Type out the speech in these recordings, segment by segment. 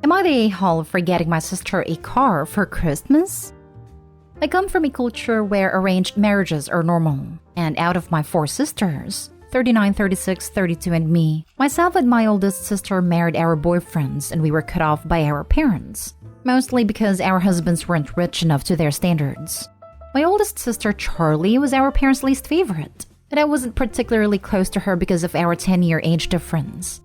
Am I the a-hole for getting my sister a car for Christmas? I come from a culture where arranged marriages are normal, and out of my 4 sisters, 39, 36, 32, and me, myself and my oldest sister married our boyfriends and we were cut off by our parents, mostly because our husbands weren't rich enough to their standards. My oldest sister, Charlie, was our parents' least favorite, and I wasn't particularly close to her because of our 10-year age difference.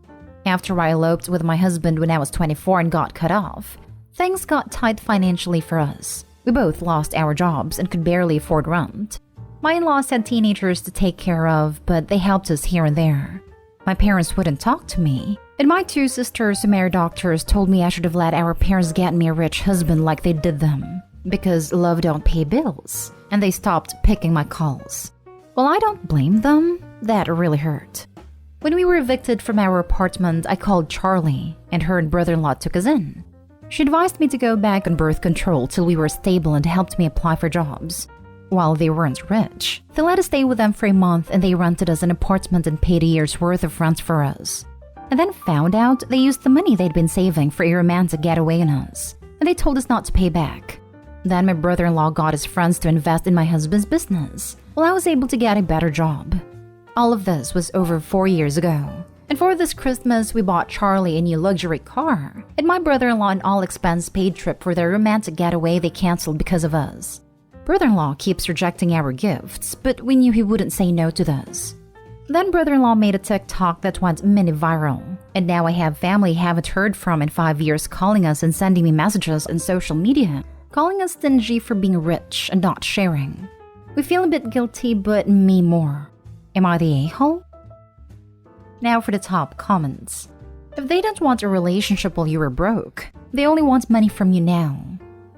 After I eloped with my husband when I was 24 and got cut off, things got tight financially for us. We both lost our jobs and could barely afford rent. My in-laws had teenagers to take care of, but they helped us here and there. My parents wouldn't talk to me, and my 2 sisters who married doctors told me I should have let our parents get me a rich husband like they did them, because love don't pay bills, and they stopped picking my calls. Well, I don't blame them. That really hurt. When we were evicted from our apartment, I called Charlie, and her and brother-in-law took us in. She advised me to go back on birth control till we were stable and helped me apply for jobs. While they weren't rich, they let us stay with them for a month and they rented us an apartment and paid a year's worth of rent for us. And then found out they used the money they'd been saving for a romantic getaway on us, and they told us not to pay back. Then my brother-in-law got his friends to invest in my husband's business, while I was able to get a better job. All of this was over 4 years ago. And for this Christmas, we bought Charlie a new luxury car, and my brother-in-law an all-expense paid trip for their romantic getaway they canceled because of us. Brother-in-law keeps rejecting our gifts, but we knew he wouldn't say no to this. Then brother-in-law made a TikTok that went mini viral, and now I have family I haven't heard from in 5 years calling us and sending me messages on social media, calling us stingy for being rich and not sharing. We feel a bit guilty, but me more. Am I the a-hole? Now for the top comments. If they don't want a relationship while you were broke, they only want money from you now.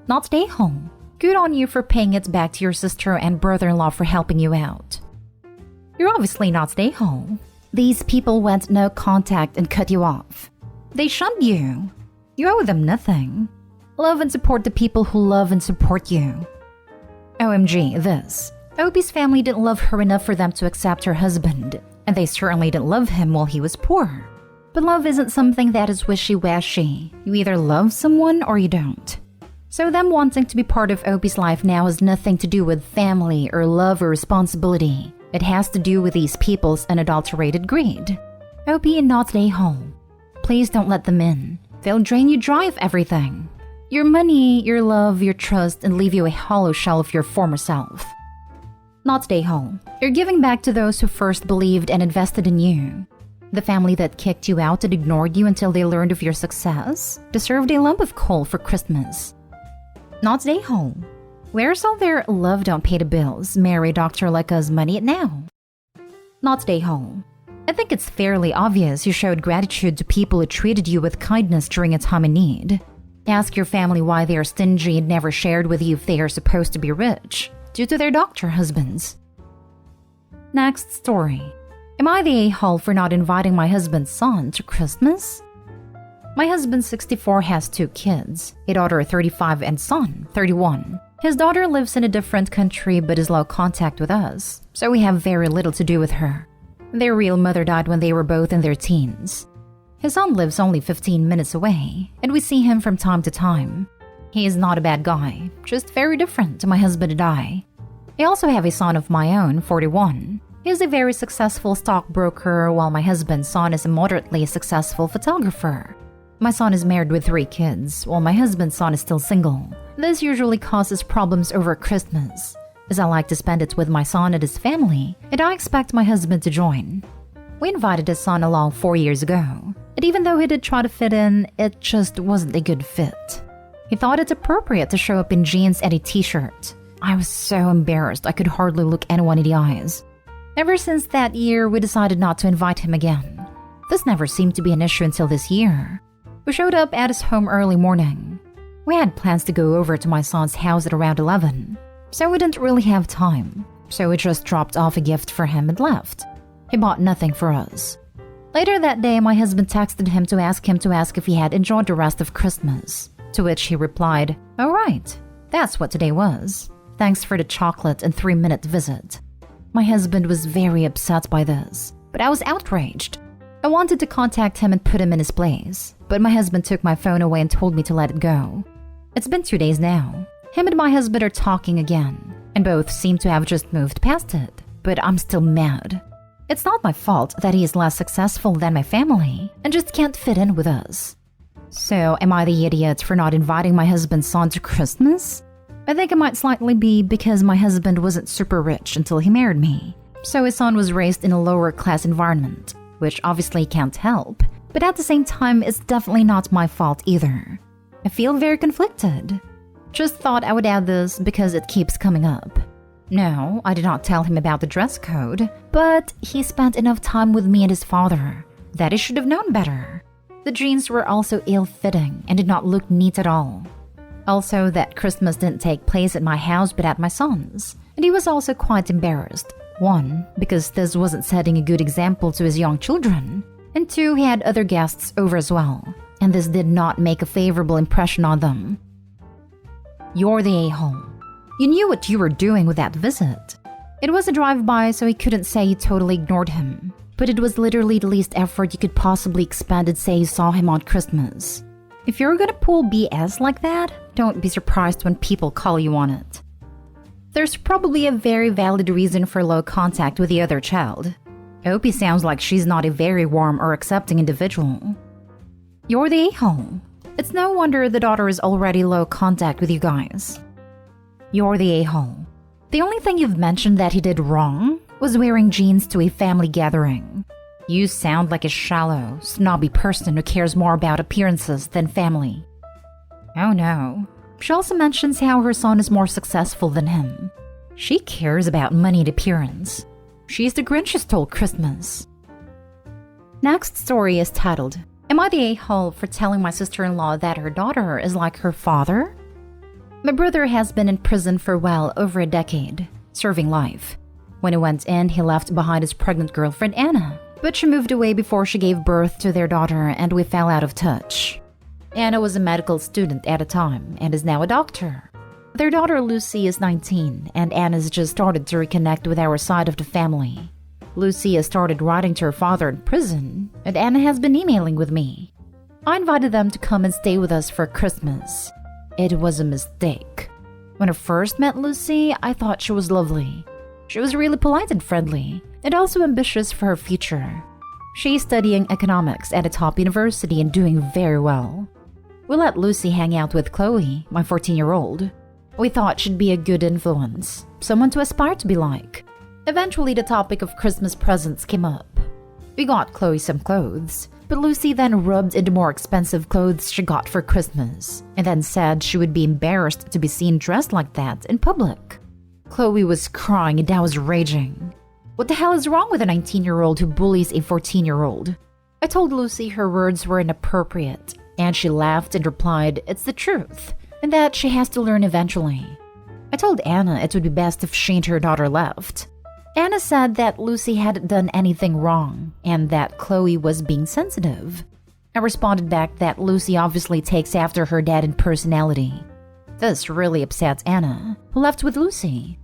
Not stay home. Good on you for paying it back to your sister and brother-in-law for helping you out. You're obviously not stay home. These people went no contact and cut you off. They shunned you. You owe them nothing. Love and support the people who love and support you. OMG, this. Opie's family didn't love her enough for them to accept her husband, and they certainly didn't love him while he was poor. But love isn't something that is wishy-washy. You either love someone or you don't. So them wanting to be part of Opie's life now has nothing to do with family or love or responsibility. It has to do with these people's unadulterated greed. Opie and not stay home. Please don't let them in. They'll drain you dry of everything. Your money, your love, your trust, and leave you a hollow shell of your former self. Not stay home. You're giving back to those who first believed and invested in you. The family that kicked you out and ignored you until they learned of your success deserved a lump of coal for Christmas. Not stay home. Where's all their love don't pay the bills, marry a doctor like us money now? Not stay home. I think it's fairly obvious you showed gratitude to people who treated you with kindness during a time of need. Ask your family why they are stingy and never shared with you if they are supposed to be rich, due to their doctor husbands. Next story. Am I the a-hole for not inviting my husband's son to Christmas? My husband, 64, has 2 kids, a daughter 35 and son 31. His daughter lives in a different country but is low contact with us, so we have very little to do with her. Their real mother died when they were both in their teens. His son lives only 15 minutes away, and we see him from time to time. He is not a bad guy, just very different to my husband and I. I also have a son of my own, 41. He is a very successful stockbroker, while my husband's son is a moderately successful photographer. My son is married with 3 kids, while my husband's son is still single. This usually causes problems over Christmas, as I like to spend it with my son and his family, and I expect my husband to join. We invited his son along 4 years ago, and even though he did try to fit in, it just wasn't a good fit. He thought it appropriate to show up in jeans and a t-shirt. I was so embarrassed I could hardly look anyone in the eyes. Ever since that year, we decided not to invite him again. This never seemed to be an issue until this year. We showed up at his home early morning. We had plans to go over to my son's house at around 11, so we didn't really have time. So we just dropped off a gift for him and left. He bought nothing for us. Later that day, my husband texted him to ask if he had enjoyed the rest of Christmas, to which he replied, "Oh right, that's what today was. Thanks for the chocolate and 3-minute visit." My husband was very upset by this, but I was outraged. I wanted to contact him and put him in his place, but my husband took my phone away and told me to let it go. It's been 2 days now. Him and my husband are talking again, and both seem to have just moved past it, but I'm still mad. It's not my fault that he is less successful than my family and just can't fit in with us. So, am I the idiot for not inviting my husband's son to Christmas? I think it might slightly be because my husband wasn't super rich until he married me, so his son was raised in a lower class environment, which obviously can't help, but at the same time, it's definitely not my fault either. I feel very conflicted. Just thought I would add this because it keeps coming up. No, I did not tell him about the dress code, but he spent enough time with me and his father that he should have known better. The jeans were also ill-fitting and did not look neat at all. Also, that Christmas didn't take place at my house but at my son's, and he was also quite embarrassed. 1, because this wasn't setting a good example to his young children, and 2, he had other guests over as well, and this did not make a favorable impression on them. You're the a-hole. You knew what you were doing with that visit. It was a drive-by, so he couldn't say you totally ignored him, but it was literally the least effort you could possibly expend and say you saw him on Christmas. If you're gonna pull BS like that, don't be surprised when people call you on it. There's probably a very valid reason for low contact with the other child. Opie sounds like she's not a very warm or accepting individual. You're the a-hole. It's no wonder the daughter is already low contact with you guys. You're the a-hole. The only thing you've mentioned that he did wrong was wearing jeans to a family gathering. You sound like a shallow, snobby person who cares more about appearances than family. Oh no. She also mentions how her son is more successful than him. She cares about money and appearance. She's the Grinch who stole Christmas. Next story is titled, Am I the a-hole for telling my sister-in-law that her daughter is like her father? My brother has been in prison for well over a decade, serving life. When he went in, he left behind his pregnant girlfriend Anna, but she moved away before she gave birth to their daughter and we fell out of touch. Anna was a medical student at the time and is now a doctor. Their daughter Lucy is 19 and Anna's just started to reconnect with our side of the family. Lucy has started writing to her father in prison and Anna has been emailing with me. I invited them to come and stay with us for Christmas. It was a mistake. When I first met Lucy, I thought she was lovely. She was really polite and friendly, and also ambitious for her future. She's studying economics at a top university and doing very well. We let Lucy hang out with Chloe, my 14-year-old. We thought she'd be a good influence, someone to aspire to be like. Eventually, the topic of Christmas presents came up. We got Chloe some clothes, but Lucy then rubbed in the more expensive clothes she got for Christmas, and then said she would be embarrassed to be seen dressed like that in public. Chloe was crying and I was raging. What the hell is wrong with a 19-year-old who bullies a 14-year-old? I told Lucy her words were inappropriate, and she laughed and replied, it's the truth, and that she has to learn eventually. I told Anna it would be best if she and her daughter left. Anna said that Lucy hadn't done anything wrong, and that Chloe was being sensitive. I responded back that Lucy obviously takes after her dad in personality. This really upset Anna, who left with Lucy.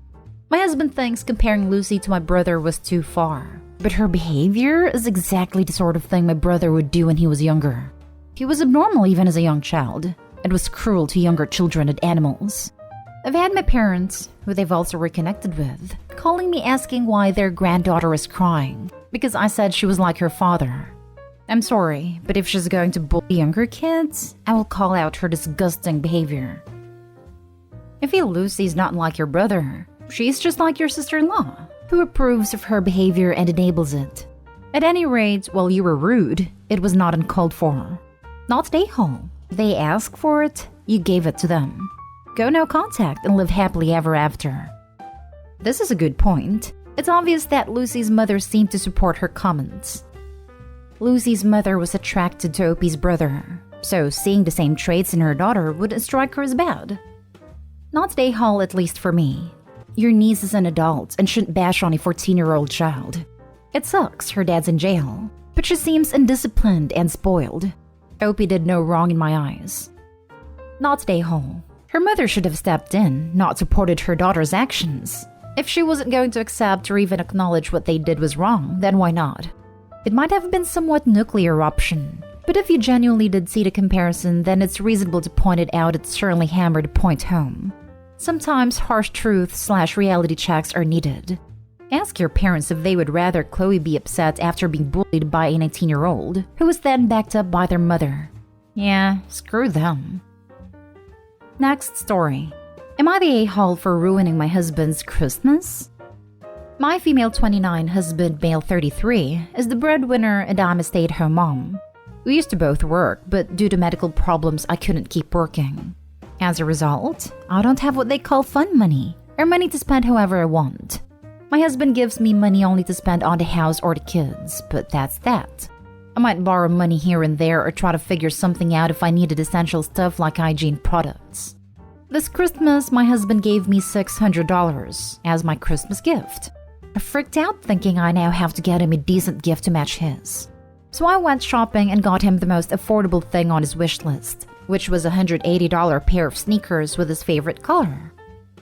My husband thinks comparing Lucy to my brother was too far, but her behavior is exactly the sort of thing my brother would do when he was younger. He was abnormal even as a young child, and was cruel to younger children and animals. I've had my parents, who they've also reconnected with, calling me asking why their granddaughter is crying, because I said she was like her father. I'm sorry, but if she's going to bully younger kids, I will call out her disgusting behavior. I feel Lucy's not like your brother. She's just like your sister-in-law, who approves of her behavior and enables it. At any rate, while you were rude, it was not uncalled for. Not the a-hole. They asked for it, you gave it to them. Go no contact and live happily ever after. This is a good point. It's obvious that Lucy's mother seemed to support her comments. Lucy's mother was attracted to Opie's brother, so seeing the same traits in her daughter wouldn't strike her as bad. Not the a-hole, at least for me. Your niece is an adult and shouldn't bash on a 14-year-old child. It sucks her dad's in jail, but she seems undisciplined and spoiled. Opie did no wrong in my eyes. Not the a-hole. Her mother should have stepped in, not supported her daughter's actions. If she wasn't going to accept or even acknowledge what they did was wrong, then why not? It might have been somewhat nuclear option, but if you genuinely did see the comparison, then it's reasonable to point it out. It certainly hammered the point home. Sometimes harsh truth/reality checks are needed. Ask your parents if they would rather Chloe be upset after being bullied by a 19-year-old who was then backed up by their mother. Yeah, screw them. Next story. Am I the a-hole for ruining my husband's Christmas? My female 29, husband male 33, is the breadwinner and I'm a stay-at-home mom. We used to both work, but due to medical problems, I couldn't keep working. As a result, I don't have what they call fun money, or money to spend however I want. My husband gives me money only to spend on the house or the kids, but that's that. I might borrow money here and there or try to figure something out if I needed essential stuff like hygiene products. This Christmas, my husband gave me $600 as my Christmas gift. I freaked out thinking I now have to get him a decent gift to match his. So I went shopping and got him the most affordable thing on his wish list, which was a $180 pair of sneakers with his favorite color.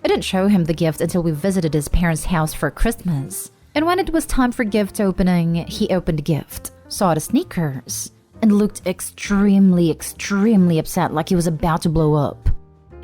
I didn't show him the gift until we visited his parents' house for Christmas, and when it was time for gift opening, he opened the gift, saw the sneakers, and looked extremely upset like he was about to blow up.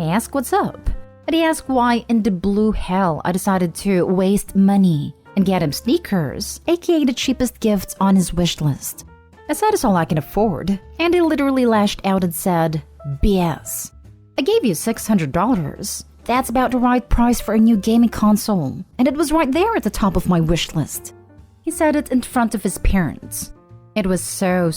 I asked what's up, and he asked why in the blue hell I decided to waste money and get him sneakers, aka the cheapest gift on his wish list. I said it's all I can afford, and he literally lashed out and said, BS. I gave you $600. That's about the right price for a new gaming console, and it was right there at the top of my wish list. He said it in front of his parents. It was so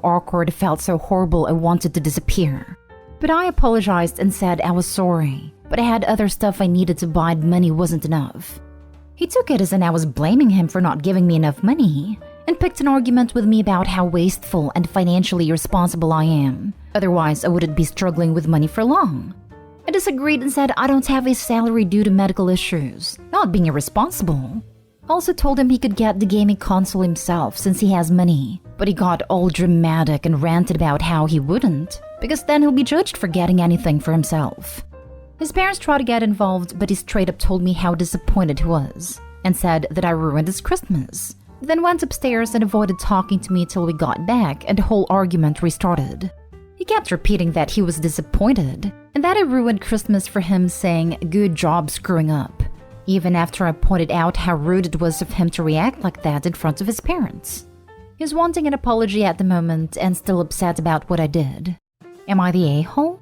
awkward, it felt so horrible I wanted to disappear. But I apologized and said I was sorry, but I had other stuff I needed to buy and money wasn't enough. He took it as in I was blaming him for not giving me enough money, and picked an argument with me about how wasteful and financially irresponsible I am. Otherwise, I wouldn't be struggling with money for long. I disagreed and said I don't have a salary due to medical issues, not being irresponsible. Also told him he could get the gaming console himself since he has money, but he got all dramatic and ranted about how he wouldn't, because then he'll be judged for getting anything for himself. His parents tried to get involved, but he straight up told me how disappointed he was, and said that I ruined his Christmas. Then went upstairs and avoided talking to me till we got back and the whole argument restarted. He kept repeating that he was disappointed, and that I ruined Christmas for him, saying, good job screwing up, even after I pointed out how rude it was of him to react like that in front of his parents. He's wanting an apology at the moment and still upset about what I did. Am I the a-hole?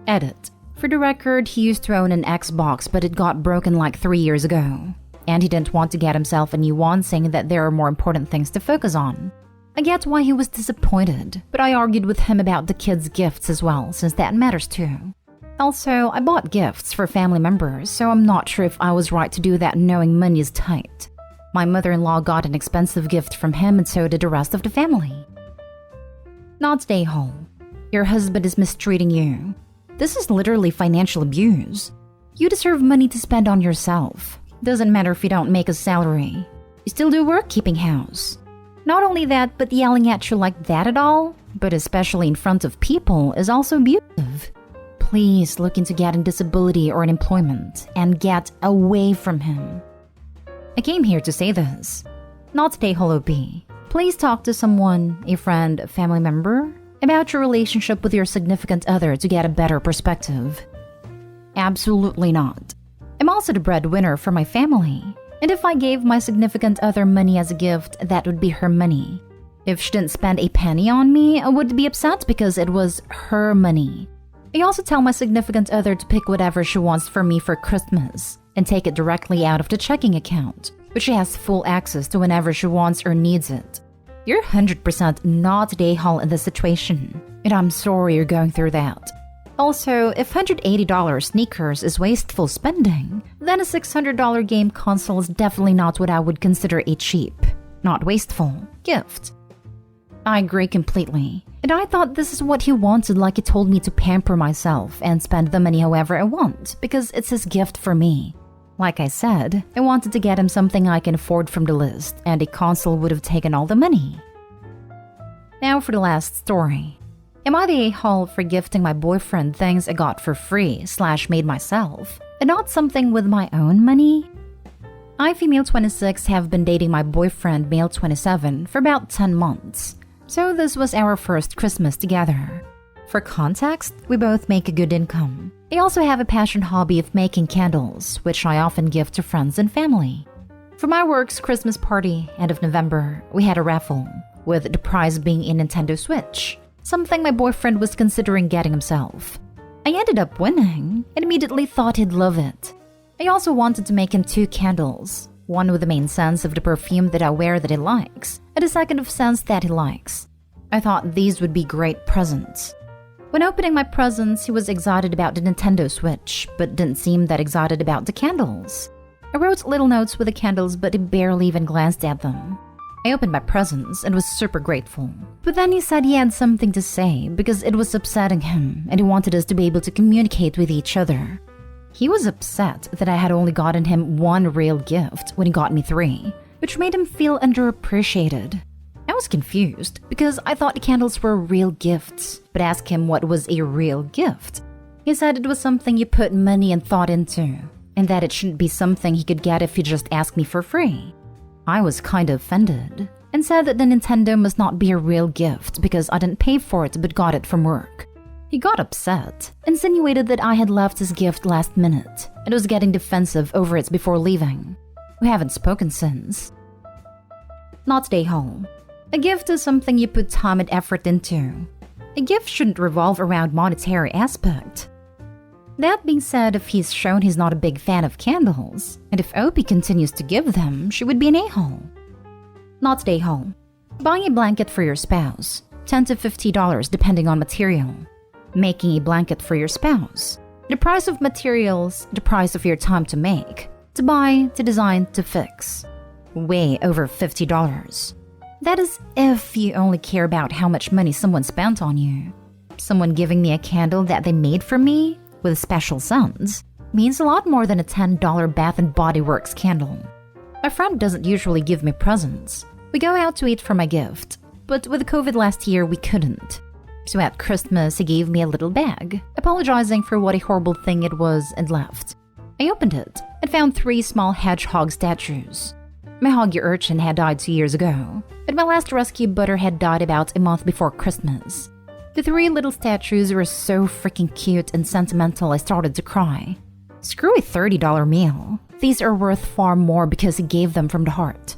Edit. For the record, he used to own an Xbox, but it got broken like 3 years ago. And he didn't want to get himself a new one, saying that there are more important things to focus on. I get why he was disappointed, but I argued with him about the kids' gifts as well, since that matters too. Also, I bought gifts for family members, so I'm not sure if I was right to do that knowing money is tight. My mother-in-law got an expensive gift from him and so did the rest of the family. Not the a-hole. Your husband is mistreating you. This is literally financial abuse. You deserve money to spend on yourself. Doesn't matter if you don't make a salary. You still do work keeping house. Not only that, but yelling at you like that at all, but especially in front of people, is also abusive. Please look into getting disability or unemployment and get away from him. I came here to say this. Not today, Holo B. Please talk to someone, a friend, a family member, about your relationship with your significant other to get a better perspective. Absolutely not. I'm also the breadwinner for my family. And if I gave my significant other money as a gift, that would be her money. If she didn't spend a penny on me, I would be upset because it was her money. I also tell my significant other to pick whatever she wants for me for Christmas and take it directly out of the checking account, which she has full access to whenever she wants or needs it. You're 100% not the a-hole in this situation, and I'm sorry you're going through that. Also, if $180 sneakers is wasteful spending, then a $600 game console is definitely not what I would consider a cheap, not wasteful, gift. I agree completely, and I thought this is what he wanted, like he told me to pamper myself and spend the money however I want, because it's his gift for me. Like I said, I wanted to get him something I can afford from the list, and a console would have taken all the money. Now for the last story. Am I the a-hole for gifting my boyfriend things I got for free / made myself, and not something with my own money? I, female 26, have been dating my boyfriend, male 27, for about 10 months. So this was our first Christmas together. For context, we both make a good income. I also have a passion hobby of making candles, which I often give to friends and family. For my work's Christmas party, end of November, we had a raffle, with the prize being a Nintendo Switch, something my boyfriend was considering getting himself. I ended up winning and immediately thought he'd love it. I also wanted to make him 2 candles, one with the main scents of the perfume that I wear that he likes, and a second of scents that he likes. I thought these would be great presents. When opening my presents, he was excited about the Nintendo Switch, but didn't seem that excited about the candles. I wrote little notes with the candles, but he barely even glanced at them. I opened my presents and was super grateful. But then he said he had something to say because it was upsetting him and he wanted us to be able to communicate with each other. He was upset that I had only gotten him 1 real gift when he got me 3, which made him feel underappreciated. I was confused because I thought the candles were real gifts, but asked him what was a real gift. He said it was something you put money and thought into, and that it shouldn't be something he could get if he just asked me for free. I was kind of offended and said that the Nintendo must not be a real gift because I didn't pay for it but got it from work. He got upset, insinuated that I had left his gift last minute, and was getting defensive over it before leaving. We haven't spoken since. Not stay home. A gift is something you put time and effort into. A gift shouldn't revolve around monetary aspect. That being said, if he's shown he's not a big fan of candles, and if Opie continues to give them, she would be an a-hole. Not stay home. Buying a blanket for your spouse, $10 to $50 depending on material. Making a blanket for your spouse. The price of materials, the price of your time to make, to buy, to design, to fix. Way over $50. That is if you only care about how much money someone spent on you. Someone giving me a candle that they made for me, with special scents, means a lot more than a $10 Bath & Body Works candle. My friend doesn't usually give me presents. We go out to eat for my gift, but with COVID last year we couldn't. So at Christmas, he gave me a little bag, apologizing for what a horrible thing it was and left. I opened it and found 3 small hedgehog statues. My hoggy urchin had died 2 years ago, but my last rescue butter had died about a month before Christmas. The 3 little statues were so freaking cute and sentimental I started to cry. Screw a $30 meal. These are worth far more because he gave them from the heart.